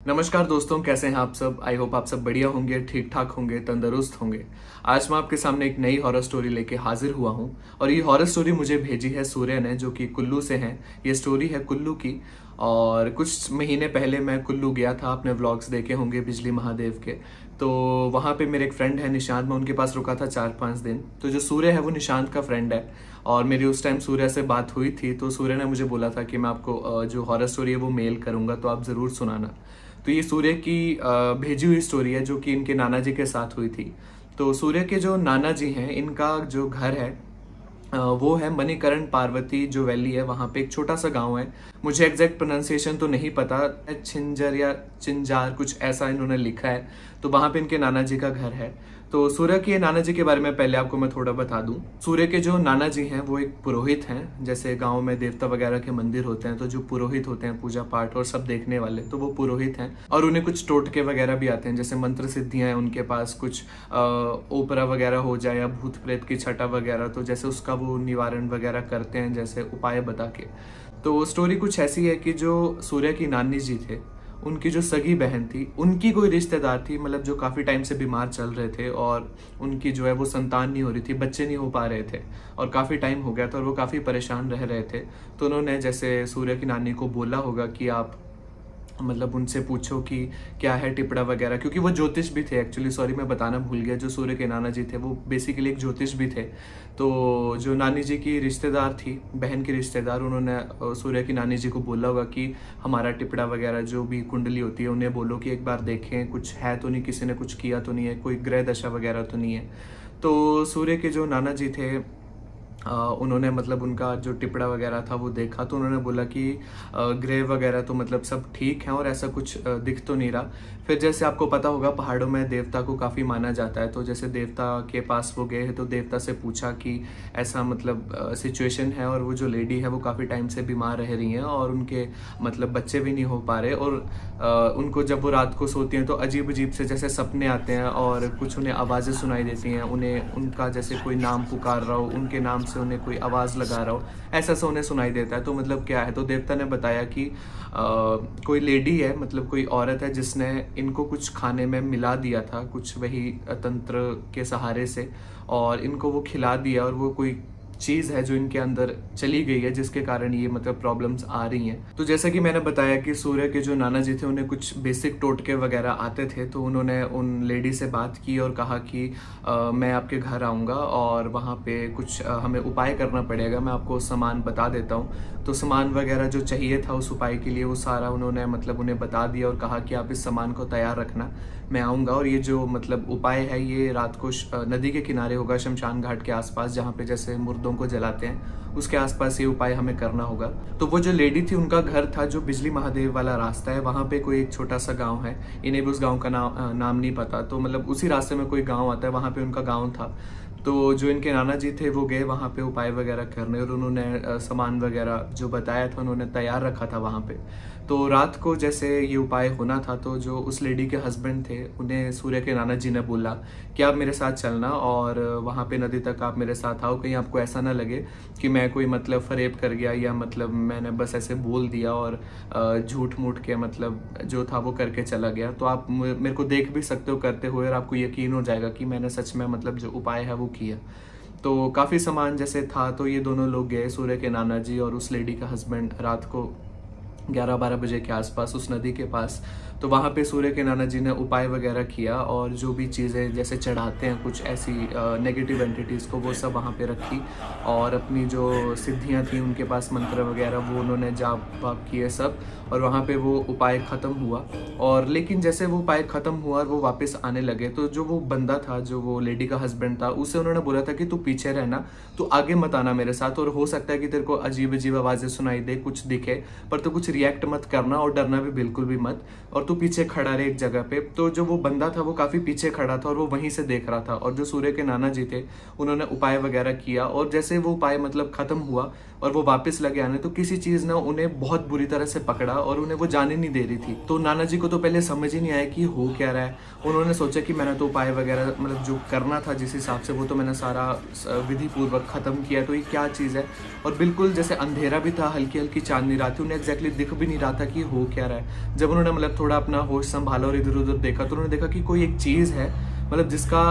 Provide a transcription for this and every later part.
नमस्कार दोस्तों, कैसे हैं आप सब। आई होप आप सब बढ़िया होंगे, ठीक ठाक होंगे, तंदुरुस्त होंगे। आज मैं आपके सामने एक नई हॉरर स्टोरी लेके हाजिर हुआ हूं और ये हॉरर स्टोरी मुझे भेजी है सूर्य ने, जो कि कुल्लू से हैं। ये स्टोरी है कुल्लू की और कुछ महीने पहले मैं कुल्लू गया था। आपने व्लॉग्स देखे होंगे बिजली महादेव के। तो वहाँ पे मेरे एक फ्रेंड है निशांत, मैं उनके पास रुका था 4-5 दिन। तो जो सूर्य है वो निशांत का फ्रेंड है और मेरी उस टाइम सूर्य से बात हुई थी। तो सूर्य ने मुझे बोला था कि मैं आपको जो हॉरर स्टोरी है वो मेल करूंगा, तो आप ज़रूर सुनाना। तो ये सूर्य की भेजी हुई स्टोरी है जो कि इनके नाना जी के साथ हुई थी। तो सूर्य के जो नाना जी हैं, इनका जो घर है वो है मणिकरण पार्वती जो वैली है, वहाँ पे एक छोटा सा गांव है। मुझे एग्जैक्ट प्रोनाउंसिएशन तो नहीं पता, छिंजर या चिंजार कुछ ऐसा इन्होंने लिखा है। तो वहाँ पे इनके नाना जी का घर है। तो सूर्य के नाना जी के बारे में पहले आपको मैं थोड़ा बता दूं। सूर्य के जो नाना जी हैं वो एक पुरोहित हैं। जैसे गांव में देवता वगैरह के मंदिर होते हैं, तो जो पुरोहित होते हैं पूजा पाठ और सब देखने वाले, तो वो पुरोहित हैं। और उन्हें कुछ टोटके वगैरह भी आते हैं, जैसे मंत्र सिद्धियां हैं उनके पास, कुछ ओपरा वगैरह हो जाए या भूत प्रेत की छटा वगैरह, तो जैसे उसका वो निवारण वगैरह करते हैं, जैसे उपाय बता के। तो स्टोरी कुछ ऐसी है कि जो सूर्य की नानी जी थे, उनकी जो सगी बहन थी, उनकी कोई रिश्तेदार थी, मतलब जो काफ़ी टाइम से बीमार चल रहे थे और उनकी जो है वो संतान नहीं हो रही थी, बच्चे नहीं हो पा रहे थे और काफ़ी टाइम हो गया था और वो काफ़ी परेशान रह रहे थे। तो उन्होंने जैसे सूर्य की नानी को बोला होगा कि आप मतलब उनसे पूछो कि क्या है टिपड़ा वगैरह, क्योंकि वो ज्योतिष भी थे एक्चुअली। सॉरी, मैं बताना भूल गया, जो सूर्य के नाना जी थे वो बेसिकली एक ज्योतिष भी थे। तो जो नानी जी की रिश्तेदार थी, बहन की रिश्तेदार, उन्होंने सूर्य की नानी जी को बोला होगा कि हमारा टिपड़ा वगैरह जो भी कुंडली होती है उन्हें बोलो कि एक बार देखें कुछ है तो नहीं, किसी ने कुछ किया तो नहीं है, कोई ग्रह दशा वगैरह तो नहीं है। तो सूर्य के जो नाना जी थे उन्होंने मतलब उनका जो टिपड़ा वगैरह था वो देखा। तो उन्होंने बोला कि ग्रह वगैरह तो मतलब सब ठीक है और ऐसा कुछ दिख तो नहीं रहा। फिर जैसे आपको पता होगा पहाड़ों में देवता को काफ़ी माना जाता है, तो जैसे देवता के पास वो गए तो देवता से पूछा कि ऐसा मतलब सिचुएशन है और वो जो लेडी है वो काफ़ी टाइम से बीमार रह रही हैं और उनके मतलब बच्चे भी नहीं हो पा रहे और उनको जब वो रात को सोती हैं तो अजीब अजीब से जैसे सपने आते हैं और कुछ उन्हें आवाज़ें सुनाई देती हैं, उन्हें उनका जैसे कोई नाम पुकार रहा हो, उनके नाम से उन्हें कोई आवाज़ लगा रहा हो, ऐसा सा उन्हें सुनाई देता है। तो मतलब क्या है, तो देवता ने बताया कि कोई लेडी है, मतलब कोई औरत है जिसने इनको कुछ खाने में मिला दिया था, कुछ वही तंत्र के सहारे से, और इनको वो खिला दिया और वो कोई चीज़ है जो इनके अंदर चली गई है जिसके कारण ये मतलब प्रॉब्लम्स आ रही हैं। तो जैसा कि मैंने बताया कि सूर्य के जो नाना जी थे उन्हें कुछ बेसिक टोटके वगैरह आते थे। तो उन्होंने उन लेडी से बात की और कहा कि मैं आपके घर आऊँगा और वहाँ पे कुछ हमें उपाय करना पड़ेगा, मैं आपको सामान बता देता हूँ। तो सामान वगैरह जो चाहिए था उस उपाय के लिए वो सारा उन्होंने मतलब उन्हें बता दिया और कहा कि आप इस सामान को तैयार रखना, मैं आऊँगा। और ये जो मतलब उपाय है ये रात को नदी के किनारे होगा, शमशान घाट के आसपास, जहाँ पे जैसे मुर्दों को जलाते हैं उसके आसपास ये उपाय हमें करना होगा। तो वो जो लेडी थी उनका घर था जो बिजली महादेव वाला रास्ता है, वहाँ पे कोई एक छोटा सा गांव है, इन्हें भी उस गांव का नाम नहीं पता। तो मतलब उसी रास्ते में कोई गांव आता है, वहाँ पे उनका गांव था। तो जो इनके नाना जी थे वो गए वहाँ पे उपाय वगैरह करने और उन्होंने सामान वगैरह जो बताया था उन्होंने तैयार रखा था वहाँ पे। तो रात को जैसे ये उपाय होना था तो जो उस लेडी के हस्बैंड थे उन्हें सूर्य के नाना जी ने बोला कि आप मेरे साथ चलना और वहाँ पे नदी तक आप मेरे साथ आओ, कहीं आपको ऐसा ना लगे कि मैं कोई मतलब फरेब कर गया या मतलब मैंने बस ऐसे बोल दिया और झूठ मूठ के मतलब जो था वो करके चला गया। तो आप मेरे को देख भी सकते हो करते हुए और आपको यकीन हो जाएगा कि मैंने सच में मतलब जो उपाय है वो किया। तो काफ़ी सामान जैसे था, तो ये दोनों लोग गए, सूर्य के नाना जी और उस लेडी का हस्बैंड, रात को 11-12 बजे के आसपास उस नदी के पास। तो वहाँ पे सूर्य के नाना जी ने उपाय वगैरह किया और जो भी चीज़ें जैसे चढ़ाते हैं कुछ ऐसी नेगेटिव एंटिटीज़ को, वो सब वहाँ पे रखी और अपनी जो सिद्धियाँ थी उनके पास, मंत्र वगैरह, वो उन्होंने जाप वाप किए सब। और वहाँ पे वो उपाय ख़त्म हुआ। और लेकिन जैसे वो उपाय ख़त्म हुआ और वो वापस आने लगे तो जो वो बंदा था, जो वो लेडी का हस्बैंड था, उसे उन्होंने बोला था कि तू पीछे रहना, तू आगे मत आना मेरे साथ, और हो सकता है कि तेरे को अजीब अजीब आवाज़ें सुनाई दे, कुछ दिखे, पर तू कुछ रिएक्ट मत करना और डरना भी बिल्कुल भी मत, और तू पीछे खड़ा रहे एक जगह पे। तो जो वो बंदा था वो काफ़ी पीछे खड़ा था और वो वहीं से देख रहा था। और जो सूर्य के नाना जी थे उन्होंने उपाय वगैरह किया और जैसे वो उपाय मतलब ख़त्म हुआ और वो वापस लगे आने, तो किसी चीज़ ने उन्हें बहुत बुरी तरह से पकड़ा और उन्हें वो जाने नहीं दे रही थी। तो नाना जी को तो पहले समझ ही नहीं आया कि हो क्या रहा है। उन्होंने सोचा कि मैंने तो उपाय वगैरह मतलब जो करना था जिस हिसाब से, वो तो मैंने सारा विधि पूर्वक ख़त्म किया, तो ये क्या चीज़ है। और बिल्कुल जैसे अंधेरा भी था, हल्की हल्की चांदनी रात थी, उन्हें एग्जैक्टली दिख भी नहीं रहा था कि हो क्या रहा है। जब उन्होंने मतलब थोड़ा अपना होश संभाला और इधर उधर देखा तो उन्होंने देखा कि कोई एक चीज़ है, मतलब जिसका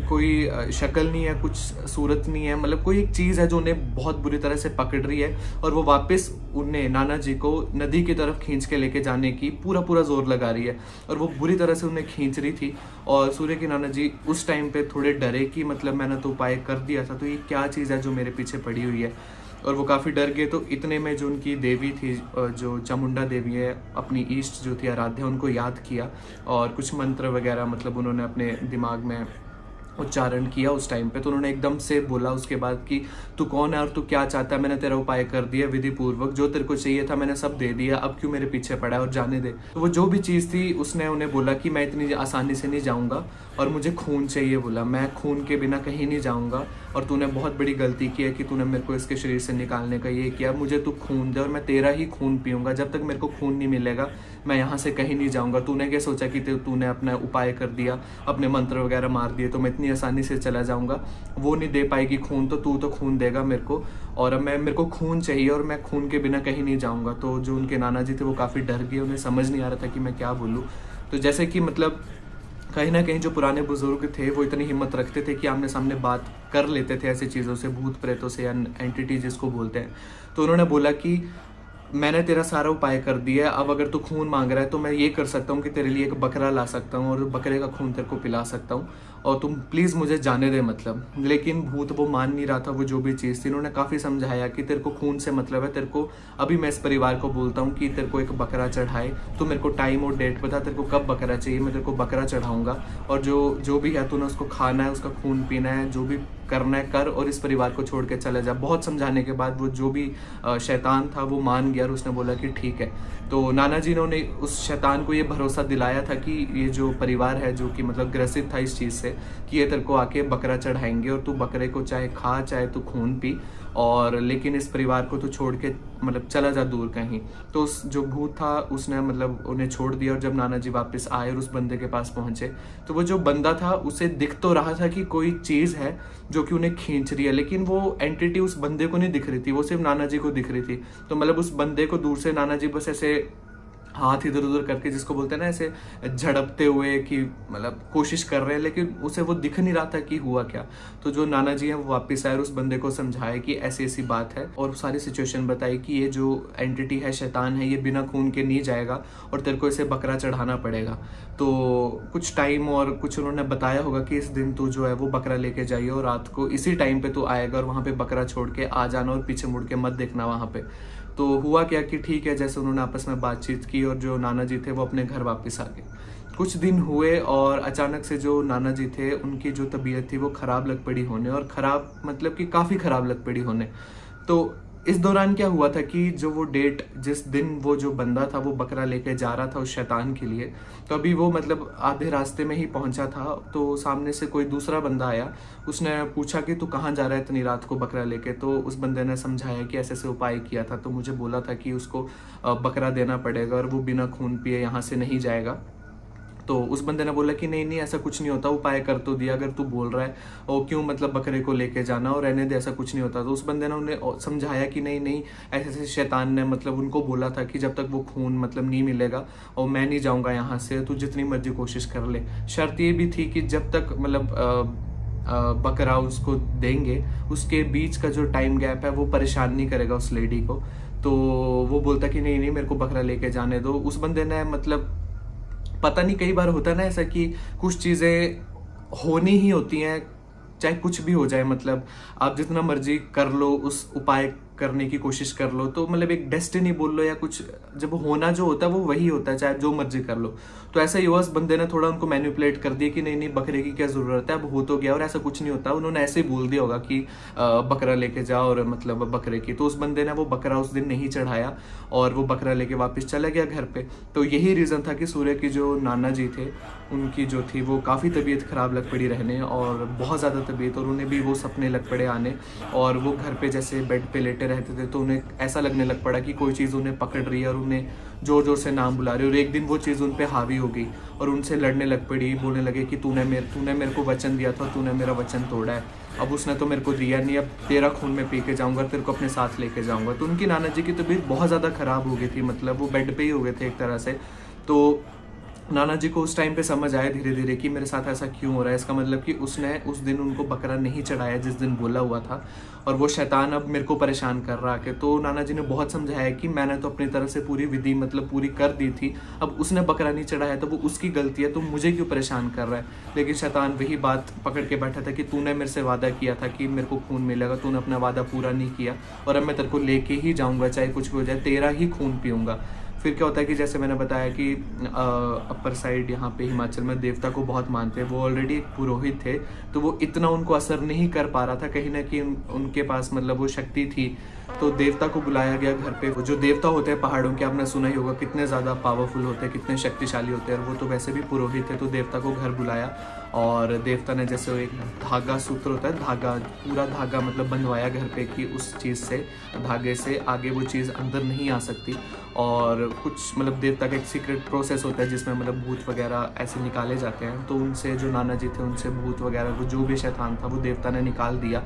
कोई शक्ल नहीं है, कुछ सूरत नहीं है, मतलब कोई एक चीज़ है जो उन्हें बहुत बुरी तरह से पकड़ रही है और वो वापस उन्हें नाना जी को नदी की तरफ खींच के लेके जाने की पूरा पूरा जोर लगा रही है और वो बुरी तरह से उन्हें खींच रही थी। और सूर्य के नाना जी उस टाइम पे थोड़े डरे कि मतलब मैंने तो उपाय कर दिया था, तो ये क्या चीज़ है जो मेरे पीछे पड़ी हुई है, और वो काफ़ी डर गए। तो इतने में जो उनकी देवी थी, जो चामुंडा देवी है, अपनी ईष्ट जो थी आराध्या, उनको याद किया और कुछ मंत्र वगैरह मतलब उन्होंने अपने दिमाग में उच्चारण किया उस टाइम पे। तो उन्होंने एकदम से बोला उसके बाद कि तू कौन है और तू क्या चाहता है, मैंने तेरा उपाय कर दिया विधि पूर्वक, जो तेरे को चाहिए था मैंने सब दे दिया, अब क्यों मेरे पीछे पड़ा है और जाने दे। तो वो जो भी चीज़ थी उसने उन्हें बोला कि मैं इतनी आसानी से नहीं जाऊँगा और मुझे खून चाहिए, बोला मैं खून के बिना कहीं नहीं जाऊँगा और तूने बहुत बड़ी गलती की है कि तूने मेरे को इसके शरीर से निकालने का ये किया, मुझे तू खून दे और मैं तेरा ही खून पीऊँगा, जब तक मेरे को खून नहीं मिलेगा मैं यहाँ से कहीं नहीं जाऊँगा। तूने क्या सोचा कि तूने अपना उपाय कर दिया, अपने मंत्र वगैरह मार दिए तो मैं इतनी आसानी से चला जाऊँगा, वो नहीं दे पाएगी खून तो तू तो खून देगा मेरे को, और अब मेरे को खून चाहिए और मैं खून के बिना कहीं नहीं जाऊँगा। तो जो उनके नाना जी थे वो काफ़ी डर गए, उन्हें समझ नहीं आ रहा था कि मैं क्या बोलूँ। तो जैसे कि मतलब कहीं ना कहीं जो पुराने बुजुर्ग थे वो इतनी हिम्मत रखते थे कि आमने सामने बात कर लेते थे ऐसी चीज़ों से, भूत प्रेतों से या एंटिटी जिसको बोलते हैं। तो उन्होंने बोला कि मैंने तेरा सारा उपाय कर दिया है, अब अगर तू खून मांग रहा है तो मैं ये कर सकता हूँ कि तेरे लिए एक बकरा ला सकता हूँ और बकरे का खून तेरे को पिला सकता हूँ और तुम प्लीज़ मुझे जाने दे मतलब। लेकिन भूत वो मान नहीं रहा था, वो जो भी चीज़ थी। उन्होंने काफ़ी समझाया कि तेरे को खून से मतलब है, तेरे को अभी मैं इस परिवार को बोलता हूँ कि तेरे को एक बकरा चढ़ाए, तो मेरे को टाइम और डेट बता, तेरे को कब बकरा चाहिए, मैं तेरे को बकरा चढ़ाऊँगा और जो भी है तूने उसको खाना है, उसका खून पीना है, जो भी करना है कर और इस परिवार को छोड़ के चले जा। बहुत समझाने के बाद वो जो भी शैतान था वो मान गया और उसने बोला कि ठीक है। तो नाना जी ने उस शैतान को ये भरोसा दिलाया था कि ये जो परिवार है जो कि मतलब ग्रसित था इस चीज़ से, कि ये तेरे को आके बकरा चढ़ाएंगे और तू बकरे को चाहे खा चाहे तू खून पी, और लेकिन इस परिवार को तो छोड़ के मतलब चला जा दूर कहीं। तो उस जो भूत था उसने मतलब उन्हें छोड़ दिया और जब नाना जी वापस आए और उस बंदे के पास पहुंचे तो वो जो बंदा था उसे दिख तो रहा था कि कोई चीज़ है जो कि उन्हें खींच रही है, लेकिन वो एंटिटी उस बंदे को नहीं दिख रही थी, वो सिर्फ नाना जी को दिख रही थी। तो मतलब उस बंदे को दूर से नाना जी बस ऐसे हाथ इधर उधर करके, जिसको बोलते हैं ना ऐसे झड़पते हुए कि मतलब कोशिश कर रहे हैं, लेकिन उसे वो दिख नहीं रहा था कि हुआ क्या। तो जो नाना जी हैं वो वापस आए और उस बंदे को समझाया कि ऐसी ऐसी बात है और सारी सिचुएशन बताई कि ये जो एंटिटी है, शैतान है, ये बिना खून के नहीं जाएगा और तेरे को इसे बकरा चढ़ाना पड़ेगा। तो कुछ टाइम और कुछ उन्होंने बताया होगा कि इस दिन तू जो है वो बकरा लेके जाइए और रात को इसी टाइम पे तू आएगा और वहाँ पे बकरा छोड़ के आ जाना और पीछे मुड़ के मत देखना वहाँ पे। तो हुआ क्या कि ठीक है, जैसे उन्होंने आपस में बातचीत की और जो नाना जी थे वो अपने घर वापस आ गए। कुछ दिन हुए और अचानक से जो नाना जी थे उनकी जो तबीयत थी वो ख़राब लग पड़ी होने, और ख़राब मतलब कि काफ़ी ख़राब लग पड़ी होने। तो इस दौरान क्या हुआ था कि जो वो डेट जिस दिन वो जो बंदा था वो बकरा लेके जा रहा था उस शैतान के लिए, तो अभी वो मतलब आधे रास्ते में ही पहुंचा था तो सामने से कोई दूसरा बंदा आया। उसने पूछा कि तू कहाँ जा रहा है इतनी रात को बकरा लेके। तो उस बंदे ने समझाया कि ऐसे ऐसे उपाय किया था, तो मुझे बोला था कि उसको बकरा देना पड़ेगा और वो बिना खून पिए यहाँ से नहीं जाएगा। तो उस बंदे ने बोला कि नहीं नहीं ऐसा कुछ नहीं होता, उपाय कर तो दिया, अगर तू बोल रहा है और क्यों मतलब बकरे को लेके जाना, और रहने दे, ऐसा कुछ नहीं होता। तो उस बंदे ने उन्हें समझाया कि नहीं नहीं ऐसे ऐसे शैतान ने मतलब उनको बोला था कि जब तक वो खून मतलब नहीं मिलेगा और मैं नहीं जाऊँगा यहाँ से, तू जितनी मर्जी कोशिश कर ले। शर्त ये भी थी कि जब तक मतलब बकरा उसको देंगे उसके बीच का जो टाइम गैप है वो परेशान नहीं करेगा उस लेडी को। तो वो बोलता कि नहीं नहीं मेरे को बकरा लेके जाने दो। उस बंदे ने मतलब पता नहीं, कई बार होता है ना ऐसा कि कुछ चीज़ें होनी ही होती हैं, चाहे कुछ भी हो जाए, मतलब आप जितना मर्जी कर लो, उस उपाय करने की कोशिश कर लो, तो मतलब एक डेस्टिनी बोल लो या कुछ, जब होना जो होता है वो वही होता है, चाहे जो मर्जी कर लो। तो ऐसा ही हुआ, उस बंदे ने थोड़ा उनको मैनिपुलेट कर दिया कि नहीं नहीं बकरे की क्या ज़रूरत है, अब हो तो गया और ऐसा कुछ नहीं होता। उन्होंने ऐसे ही बोल दिया होगा कि बकरा लेके जाओ और मतलब बकरे की। तो उस बंदे ने वो बकरा उस दिन नहीं चढ़ाया और वो बकरा लेके वापस चला गया घर पे। तो यही रीज़न था कि सूर्य की जो नाना जी थे उनकी जो थी वो काफ़ी तबीयत ख़राब लग पड़ी रहने, और बहुत ज़्यादा तबीयत, और उन्हें भी वो सपने लग पड़े आने, और वो घर पे जैसे बेड पे लेटे रहते थे तो उन्हें ऐसा लगने लग पड़ा कि कोई चीज़ उन्हें पकड़ रही है और उन्हें ज़ोर ज़ोर से नाम बुला रही है। और एक दिन वो चीज़ उन पे हावी हो गई और उनसे लड़ने लग पड़ी, बोलने लगे कि तूने मेरे को वचन दिया था, तूने मेरा वचन तोड़ा है, अब उसने तो मेरे को दिया नहीं, अब तेरा खून में पी के जाऊँगा, तेरे को अपने साथ लेके जाऊँगा। तो उनकी नाना जी की तबीयत बहुत ज़्यादा ख़राब हो गई थी, मतलब वो बेड पे ही हो गए थे एक तरह से। तो नाना जी को उस टाइम पे समझ आया धीरे धीरे कि मेरे साथ ऐसा क्यों हो रहा है। इसका मतलब कि उसने उस दिन उनको बकरा नहीं चढ़ाया जिस दिन बोला हुआ था, और वो शैतान अब मेरे को परेशान कर रहा है। तो नाना जी ने बहुत समझाया कि मैंने तो अपनी तरफ से पूरी विधि मतलब पूरी कर दी थी, अब उसने बकरा नहीं चढ़ाया तो वो उसकी गलती है, तो मुझे क्यों परेशान कर रहा है। लेकिन शैतान वही बात पकड़ के बैठा था कि तूने मेरे से वादा किया था कि मेरे को खून मिलेगा, तूने अपना वादा पूरा नहीं किया, और अब मैं तेरे को लेके ही जाऊँगा, चाहे कुछ भी हो जाए, तेरा ही खून पीऊँगा। फिर क्या होता है कि जैसे मैंने बताया कि अपर साइड यहाँ पे हिमाचल में देवता को बहुत मानते हैं। वो ऑलरेडी एक पुरोहित थे, तो वो इतना उनको असर नहीं कर पा रहा था, कहीं ना कहीं उनके पास मतलब वो शक्ति थी। तो देवता को बुलाया गया घर पे। जो देवता होते हैं पहाड़ों के, आपने सुना ही होगा कितने ज़्यादा पावरफुल होते हैं, कितने शक्तिशाली होते हैं, और वो तो वैसे भी पुरोहित है। तो देवता को घर बुलाया, और देवता ने जैसे एक धागा सूत्र होता है, धागा, पूरा धागा मतलब बंधवाया घर पे कि उस चीज़ से, धागे से आगे वो चीज़ अंदर नहीं आ सकती। और कुछ मतलब देवता का एक सीक्रेट प्रोसेस होता है जिसमें मतलब भूत वगैरह ऐसे निकाले जाते हैं। तो उनसे जो नाना जी थे उनसे भूत वगैरह वो जो भी शैतान था वो देवता ने निकाल दिया।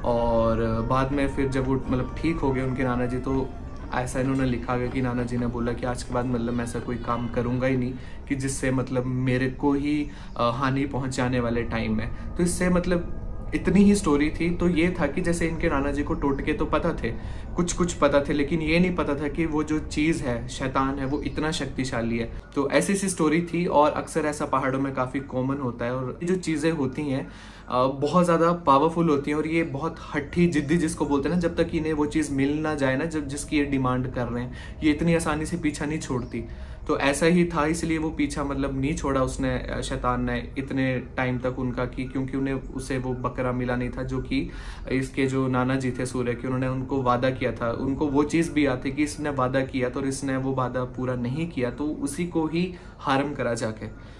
और बाद में फिर जब वो मतलब ठीक हो गए उनके नाना जी, तो ऐसा इन्होंने लिखा गया कि नाना जी ने बोला कि आज के बाद मतलब मैं ऐसा कोई काम करूँगा ही नहीं कि जिससे मतलब मेरे को ही हानि पहुँचाने वाले टाइम में। तो इससे मतलब इतनी ही स्टोरी थी। तो ये था कि जैसे इनके नाना जी को टोटके तो पता थे, कुछ कुछ पता थे, लेकिन ये नहीं पता था कि वो जो चीज़ है, शैतान है, वो इतना शक्तिशाली है। तो ऐसी सी स्टोरी थी, और अक्सर ऐसा पहाड़ों में काफ़ी कॉमन होता है। और ये जो चीज़ें होती हैं बहुत ज़्यादा पावरफुल होती हैं, और ये बहुत हट्टी जिद्दी जिसको बोलते हैं ना, जब तक इन्हें वो चीज़ मिल ना जाए ना, जब जिसकी ये डिमांड कर रहे हैं, ये इतनी आसानी से पीछा नहीं छोड़ती। तो ऐसा ही था, इसलिए वो पीछा मतलब नहीं छोड़ा उसने, शैतान ने, इतने टाइम तक उनका, कि क्योंकि उन्हें उसे वो बकरा मिला नहीं था जो कि इसके जो नाना जी थे सूर्य के, उन्होंने उनको वादा किया था। उनको वो चीज़ भी याद थी कि इसने वादा किया, तो इसने वो वादा पूरा नहीं किया, तो उसी को ही हार्म करा जाके।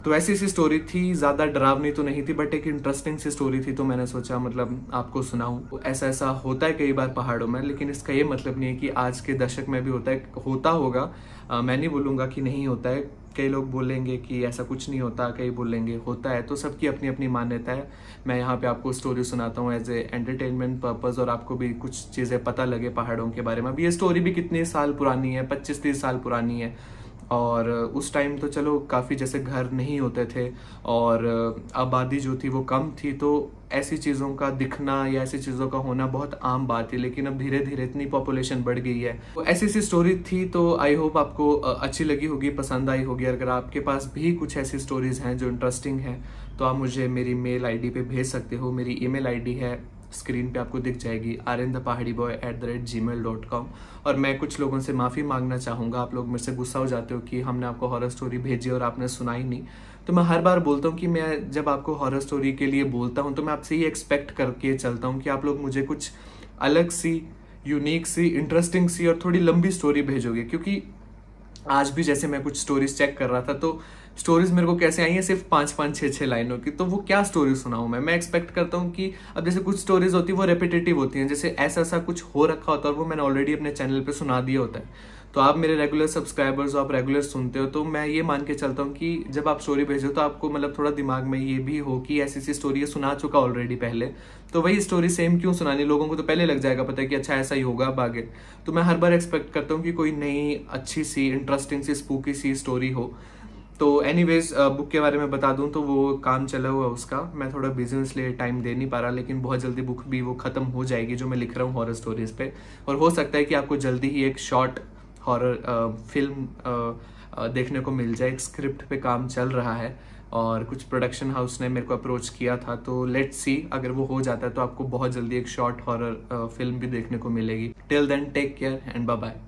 तो ऐसी सी स्टोरी थी, ज़्यादा डरावनी तो नहीं थी, बट एक इंटरेस्टिंग सी स्टोरी थी, तो मैंने सोचा मतलब आपको सुनाऊं। ऐसा ऐसा होता है कई बार पहाड़ों में, लेकिन इसका ये मतलब नहीं है कि आज के दशक में भी होता है, होता होगा। मैं नहीं बोलूँगा कि नहीं होता है। कई लोग बोलेंगे कि ऐसा कुछ नहीं होता, कई बोलेंगे होता है। तो सबकी अपनी अपनी मान्यता है। मैं यहाँ पे आपको स्टोरी सुनाता हूँ एज ए एंटरटेनमेंट पर्पज़, और आपको भी कुछ चीज़ें पता लगे पहाड़ों के बारे में। अब ये स्टोरी भी कितने साल पुरानी है, 25-30 साल पुरानी है। और उस टाइम तो चलो काफ़ी जैसे घर नहीं होते थे, और आबादी जो थी वो कम थी, तो ऐसी चीज़ों का दिखना या ऐसी चीज़ों का होना बहुत आम बात है। लेकिन अब धीरे धीरे इतनी पॉपुलेशन बढ़ गई है। तो ऐसी सी स्टोरी थी। तो आई होप आपको अच्छी लगी होगी, पसंद आई होगी। अगर आपके पास भी कुछ ऐसी स्टोरीज हैं जो इंटरेस्टिंग हैं, तो आप मुझे मेरी मेल आईडी पे भेज सकते हो। मेरी ईमेल आईडी है, स्क्रीन पे आपको दिख जाएगी, arindthepahadiboy@gmail.com। और मैं कुछ लोगों से माफ़ी मांगना चाहूँगा। आप लोग मेरे से गुस्सा हो जाते हो कि हमने आपको हॉरर स्टोरी भेजी और आपने सुनाई नहीं। तो मैं हर बार बोलता हूँ कि मैं जब आपको हॉरर स्टोरी के लिए बोलता हूँ, तो मैं आपसे ये एक्सपेक्ट करके चलता हूँ कि आप लोग मुझे कुछ अलग सी, यूनिक सी, इंटरेस्टिंग सी और थोड़ी लंबी स्टोरी भेजोगे। क्योंकि आज भी जैसे मैं कुछ स्टोरीज चेक कर रहा था, तो स्टोरीज मेरे को कैसे आई हैं, सिर्फ 5-5, 6-6 लाइनों की। तो वो क्या स्टोरी सुनाऊं मैं एक्सपेक्ट करता हूँ कि अब जैसे कुछ स्टोरीज होती है वो रेपिटेटिव होती हैं, जैसे ऐसा ऐसा कुछ हो रखा होता है और वो मैंने ऑलरेडी अपने चैनल पे सुना दिया होता है। तो आप मेरे रेगुलर सब्सक्राइबर्स हो, आप रेगुलर सुनते हो, तो मैं ये मान के चलता हूँ कि जब आप स्टोरी भेजो तो आपको मतलब थोड़ा दिमाग में ये भी हो कि ऐसी सी स्टोरी सुना चुका ऑलरेडी पहले, तो वही स्टोरी सेम क्यों सुनानी। लोगों को तो पहले लग जाएगा पता है कि अच्छा ऐसा ही होगा अब आगे। तो मैं हर बार एक्सपेक्ट करता हूँ कि कोई नई अच्छी सी, इंटरेस्टिंग सी, स्पूकी सी स्टोरी हो। तो एनीवेज बुक के बारे में बता दूं तो वो काम चला हुआ उसका, मैं थोड़ा बिजी हूं इसलिए टाइम दे नहीं पा रहा, लेकिन बहुत जल्दी बुक भी वो खत्म हो जाएगी जो मैं लिख रहा हूँ हॉरर स्टोरीज पे। और हो सकता है कि आपको जल्दी ही एक शॉर्ट हॉरर फिल्म देखने को मिल जाए। एक स्क्रिप्ट पे काम चल रहा है और कुछ प्रोडक्शन हाउस ने मेरे को अप्रोच किया था, तो लेट्स सी, अगर वो हो जाता है तो आपको बहुत जल्दी एक शॉर्ट हॉरर फिल्म भी देखने को मिलेगी। Till then take care and bye bye.